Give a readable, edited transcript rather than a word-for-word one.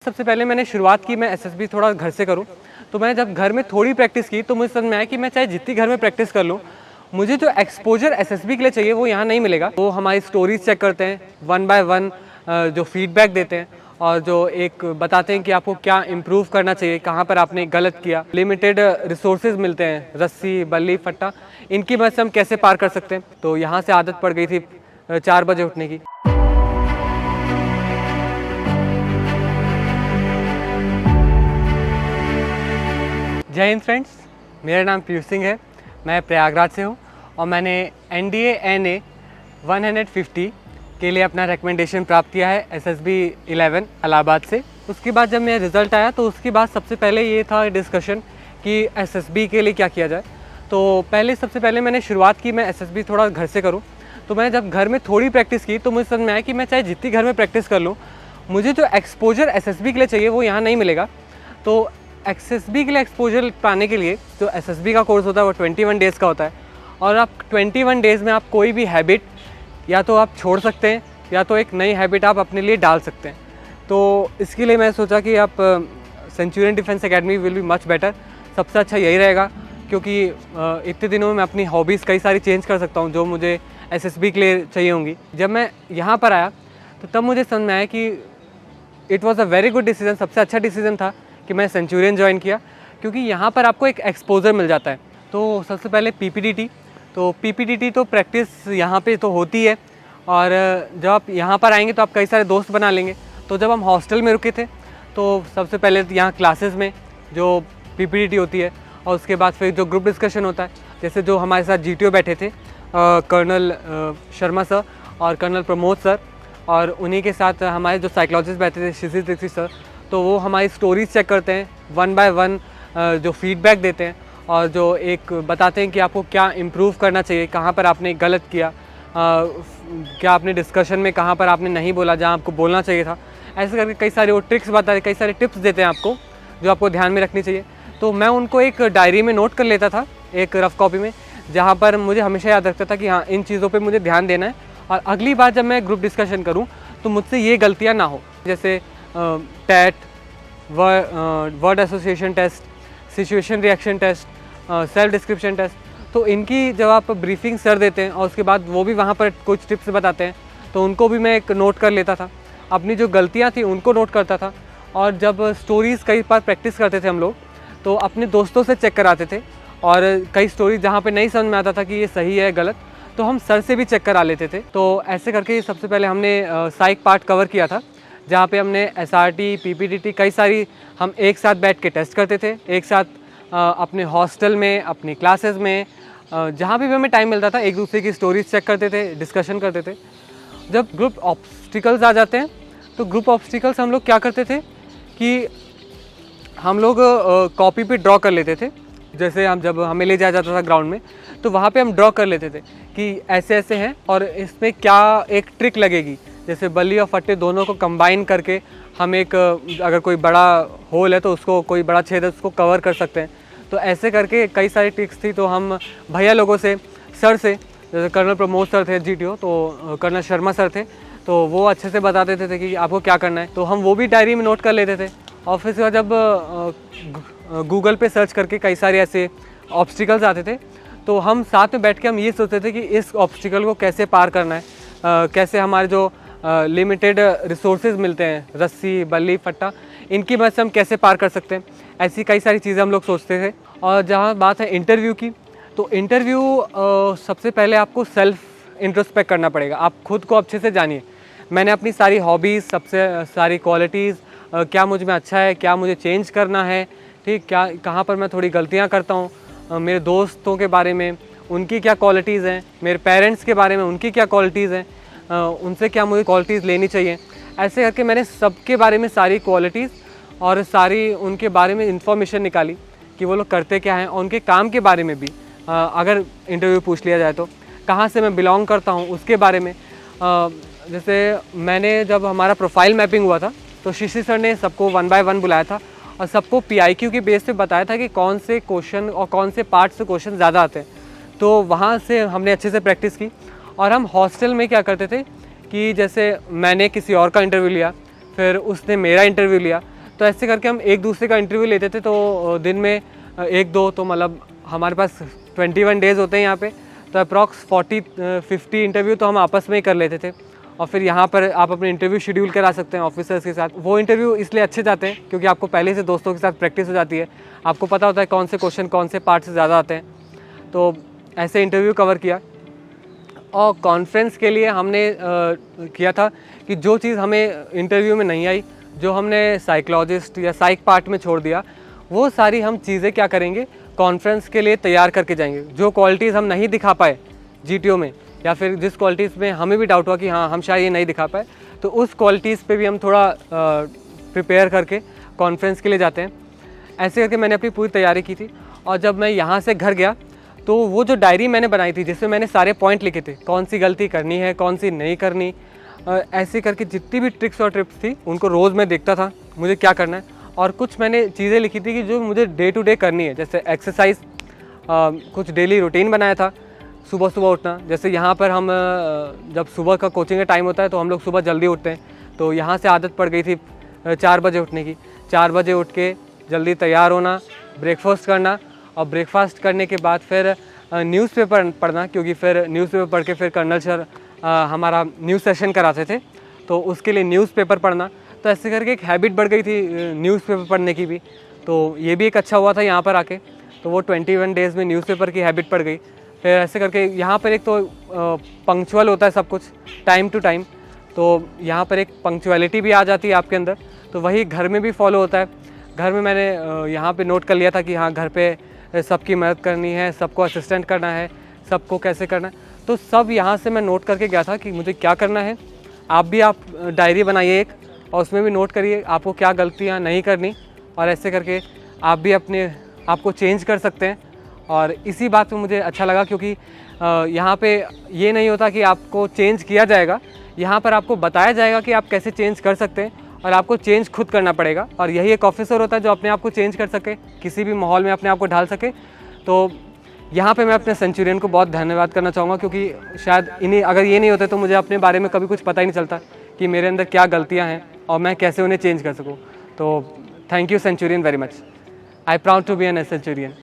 सबसे पहले मैंने शुरुआत की मैं एसएसबी थोड़ा घर से करूं, तो मैं जब घर में थोड़ी प्रैक्टिस की तो मुझे समझ में आया कि मैं चाहे जितनी घर में प्रैक्टिस कर लूं, मुझे जो एक्सपोजर एसएसबी के लिए चाहिए वो यहाँ नहीं मिलेगा। वो हमारी स्टोरीज चेक करते हैं वन बाय वन, जो फीडबैक देते हैं और जो एक बताते हैं कि आपको क्या इम्प्रूव करना चाहिए, कहाँ पर आपने गलत किया। लिमिटेड रिसोर्सेज मिलते हैं, रस्सी, बल्ली, फट्टा, इनकी मदद से हम कैसे पार कर सकते हैं। तो यहाँ से आदत पड़ गई थी 4 बजे उठने की। जय हिंद फ्रेंड्स, मेरा नाम पीयूष सिंह है, मैं प्रयागराज से हूँ और मैंने NDA NA 150 के लिए अपना रिकमेंडेशन प्राप्त किया है SSB 11 इलाहाबाद से। उसके बाद जब मेरा रिज़ल्ट आया तो उसके बाद सबसे पहले ये था डिस्कशन कि SSB के लिए क्या किया जाए। तो सबसे पहले मैंने शुरुआत की मैं SSB थोड़ा घर से करूँ, तो मैं जब घर में थोड़ी प्रैक्टिस की तो मुझे समझ में आया कि मैं चाहे जितनी घर में प्रैक्टिस कर लूँ, मुझे जो एक्सपोजर SSB के लिए चाहिए वो यहाँ नहीं मिलेगा। तो SSB के लिए एक्सपोजर पाने के लिए जो SSB का कोर्स होता है वो 21 डेज़ का होता है और आप 21 डेज़ में आप कोई भी हैबिट या तो आप छोड़ सकते हैं या तो एक नई हैबिट आप अपने लिए डाल सकते हैं। तो इसके लिए मैं सोचा कि आप Centurion defence academy will be much better, सबसे अच्छा यही रहेगा, क्योंकि इतने दिनों में मैं अपनी हॉबीज़ कई सारी चेंज कर सकता हूँ जो मुझे SSB के लिए चाहिए होंगी। जब मैं यहाँ पर आया तो तब मुझे समझ में आया कि it was a very good decision, सबसे अच्छा डिसीज़न था कि मैं सेंचुरियन ज्वाइन किया, क्योंकि यहाँ पर आपको एक एक्सपोजर मिल जाता है। तो सबसे पहले PPDT, तो PPDT तो प्रैक्टिस यहाँ पे तो होती है और जब आप यहाँ पर आएंगे तो आप कई सारे दोस्त बना लेंगे। तो जब हम हॉस्टल में रुके थे तो सबसे पहले यहाँ क्लासेस में जो PPDT होती है और उसके बाद फिर जो ग्रुप डिस्कशन होता है, जैसे जो हमारे साथ GTO बैठे थे कर्नल शर्मा सर और कर्नल प्रमोद सर, और उन्हीं के साथ हमारे जो साइकोलॉजिस्ट बैठे थे शिशिर दीक्षित सर, तो वो हमारी स्टोरीज चेक करते हैं वन बाय वन, जो फीडबैक देते हैं और जो एक बताते हैं कि आपको क्या इम्प्रूव करना चाहिए, कहाँ पर आपने गलत किया, क्या आपने डिस्कशन में कहाँ पर आपने नहीं बोला जहाँ आपको बोलना चाहिए था। ऐसे करके कई सारे वो ट्रिक्स बताते हैं, कई सारे टिप्स देते हैं आपको जो आपको ध्यान में रखनी चाहिए। तो मैं उनको एक डायरी में नोट कर लेता था, एक रफ कॉपी में, जहाँ पर मुझे हमेशा याद रखता था कि हाँ इन चीज़ों पर मुझे ध्यान देना है और अगली बार जब मैं ग्रुप डिस्कशन करूँ तो मुझसे ये गलतियाँ ना हो। जैसे TAT, word association test, situation reaction test, self description test, तो इनकी जब आप ब्रीफिंग सर देते हैं और उसके बाद वो भी वहाँ पर कुछ टिप्स बताते हैं तो उनको भी मैं एक नोट कर लेता था, अपनी जो गलतियाँ थी उनको नोट करता था। और जब स्टोरीज़ कई बार प्रैक्टिस करते थे हम लोग तो अपने दोस्तों से चेक कराते थे और कई स्टोरीज जहाँ पे नहीं समझ में आता था कि ये सही है गलत, तो हम सर से भी चेक करा लेते थे। तो ऐसे करके सबसे पहले हमने साइक पार्ट कवर किया था, जहाँ पे हमने SRT, PPDT कई सारी हम एक साथ बैठ के टेस्ट करते थे, एक साथ अपने हॉस्टल में, अपनी क्लासेस में, जहाँ भी हमें टाइम मिलता था एक दूसरे की स्टोरीज चेक करते थे, डिस्कशन करते थे। जब ग्रुप ऑब्स्टिकल्स आ जाते हैं तो ग्रुप ऑब्स्टिकल्स हम लोग क्या करते थे कि हम लोग कॉपी पे ड्रॉ कर लेते थे। जैसे हम जब हमें ले जाया जाता था ग्राउंड में तो वहाँ पे हम ड्रॉ कर लेते थे कि ऐसे ऐसे हैं और इसमें क्या एक ट्रिक लगेगी, जैसे बल्ली और फट्टे दोनों को कंबाइन करके हम एक अगर कोई बड़ा होल है तो उसको, कोई बड़ा छेद है उसको कवर कर सकते हैं। तो ऐसे करके कई सारी ट्रिक्स थी। तो हम भैया लोगों से, सर से, जैसे कर्नल प्रमोद सर थे GTO, तो कर्नल शर्मा सर थे, तो वो अच्छे से बता देते थे कि आपको क्या करना है, तो हम वो भी डायरी में नोट कर लेते थे। और फिर जब गूगल पे सर्च करके कई सारे ऐसे ऑब्स्टिकल्स आते थे तो हम साथ में बैठ के हम ये सोचते थे कि इस ऑब्स्टिकल को कैसे पार करना है, कैसे हमारे जो लिमिटेड रिसोर्सेज मिलते हैं, रस्सी, बल्ली, फट्टा, इनकी मदद से हम कैसे पार कर सकते हैं। ऐसी कई सारी चीज़ें हम लोग सोचते थे। और जहाँ बात है इंटरव्यू की, तो इंटरव्यू सबसे पहले आपको सेल्फ इंट्रोस्पेक्ट करना पड़ेगा, आप खुद को अच्छे से जानिए। मैंने अपनी सारी हॉबीज़, सबसे सारी क्वालिटीज़, क्या मुझ में अच्छा है, क्या मुझे चेंज करना है, ठीक, क्या कहाँ पर मैं थोड़ी गलतियाँ करता हूँ, मेरे दोस्तों के बारे में उनकी क्या क्वालिटीज़ हैं, मेरे पेरेंट्स के बारे में उनकी क्या क्वालिटीज़ हैं, उनसे क्या मुझे क्वालिटीज़ लेनी चाहिए। ऐसे करके मैंने सबके बारे में सारी क्वालिटीज़ और सारी उनके बारे में इंफॉर्मेशन निकाली कि वो लोग करते क्या हैं, और उनके काम के बारे में भी अगर इंटरव्यू पूछ लिया जाए तो कहाँ से मैं बिलोंग करता हूँ उसके बारे में। जैसे मैंने जब हमारा प्रोफाइल मैपिंग हुआ था तो शिशिर सर ने सबको 1 बाय 1 बुलाया था और सबको PIQ के बेस पे बताया था कि कौन से क्वेश्चन और कौन से पार्ट से क्वेश्चन ज़्यादा आते हैं। तो वहाँ से हमने अच्छे से प्रैक्टिस की। और हम हॉस्टल में क्या करते थे कि जैसे मैंने किसी और का इंटरव्यू लिया, फिर उसने मेरा इंटरव्यू लिया, तो ऐसे करके हम एक दूसरे का इंटरव्यू लेते थे। तो दिन में 1-2 तो मतलब हमारे पास 21 डेज़ होते हैं यहाँ पे, तो अप्रॉक्स 40-50 इंटरव्यू तो हम आपस में ही कर लेते थे। और फिर यहाँ पर आप अपने इंटरव्यू शेड्यूल करा सकते हैं ऑफिसर्स के साथ। वो इंटरव्यू इसलिए अच्छे जाते हैं क्योंकि आपको पहले से दोस्तों के साथ प्रैक्टिस हो जाती है, आपको पता होता है कौन से क्वेश्चन कौन से पार्ट से ज़्यादा आते हैं। तो ऐसे इंटरव्यू कवर किया। और कॉन्फ्रेंस के लिए हमने किया था कि जो चीज़ हमें इंटरव्यू में नहीं आई, जो हमने साइकोलॉजिस्ट या साइक पार्ट में छोड़ दिया, वो सारी हम चीज़ें क्या करेंगे, कॉन्फ्रेंस के लिए तैयार करके जाएंगे। जो क्वालिटीज़ हम नहीं दिखा पाए जीटीओ में, या फिर जिस क्वालिटीज़ में हमें भी डाउट हुआ कि हाँ हम शायद ये नहीं दिखा पाए, तो उस क्वालिटीज़ पे भी हम थोड़ा प्रिपेयर करके कॉन्फ्रेंस के लिए जाते हैं। ऐसे करके मैंने अपनी पूरी तैयारी की थी। और जब मैं यहाँ से घर गया तो वो जो डायरी मैंने बनाई थी जिसमें मैंने सारे पॉइंट लिखे थे, कौन सी गलती करनी है, कौन सी नहीं करनी, ऐसे करके जितनी भी ट्रिक्स और टिप्स थी उनको रोज़ मैं देखता था मुझे क्या करना है। और कुछ मैंने चीज़ें लिखी थी कि जो मुझे डे टू डे करनी है, जैसे एक्सरसाइज, कुछ डेली रूटीन बनाया था। सुबह सुबह उठना, जैसे यहाँ पर हम जब सुबह का कोचिंग का टाइम होता है तो हम लोग सुबह जल्दी उठते हैं, तो यहाँ से आदत पड़ गई थी 4 बजे उठने की। 4 बजे उठ के जल्दी तैयार होना, ब्रेकफास्ट करना, और ब्रेकफास्ट करने के बाद फिर न्यूज़पेपर पढ़ना, क्योंकि फिर न्यूज़पेपर पढ़ के फिर कर्नल सर हमारा न्यूज़ सेशन कराते थे, तो उसके लिए न्यूज़पेपर पढ़ना। तो ऐसे करके एक हैबिट बढ़ गई थी न्यूज़पेपर पढ़ने की भी। तो ये भी एक अच्छा हुआ था यहाँ पर आके, तो वो 21 डेज़ में न्यूज़पेपर की हैबिट पड़ गई। फिर ऐसे करके यहाँ पर एक तो पंक्चुअल होता है सब कुछ, टाइम टू टाइम, तो यहाँ पर एक पंक्चुअलिटी भी आ जाती है आपके अंदर। तो वही घर में भी फॉलो होता है। घर में मैंने यहाँ पे नोट कर लिया था कि हाँ घर पे सबकी मदद करनी है, सबको असिस्टेंट करना है, सबको कैसे करना है। तो सब यहाँ से मैं नोट करके गया था कि मुझे क्या करना है। आप भी आप डायरी बनाइए एक, और उसमें भी नोट करिए आपको क्या गलतियाँ नहीं करनी, और ऐसे करके आप भी अपने आप को चेंज कर सकते हैं। और इसी बात में मुझे अच्छा लगा, क्योंकि यहाँ पे ये नहीं होता कि आपको चेंज किया जाएगा, यहाँ पर आपको बताया जाएगा कि आप कैसे चेंज कर सकते हैं, और आपको चेंज खुद करना पड़ेगा। और यही एक ऑफिसर होता है जो अपने आप को चेंज कर सके, किसी भी माहौल में अपने आप को ढाल सके। तो यहाँ पे मैं अपने सेंचुरियन को बहुत धन्यवाद करना चाहूँगा, क्योंकि शायद इन्हीं अगर ये नहीं होते तो मुझे अपने बारे में कभी कुछ पता ही नहीं चलता कि मेरे अंदर क्या गलतियाँ हैं और मैं कैसे उन्हें चेंज कर सकूँ। तो thank you centurion very much. I proud to be an Centurion.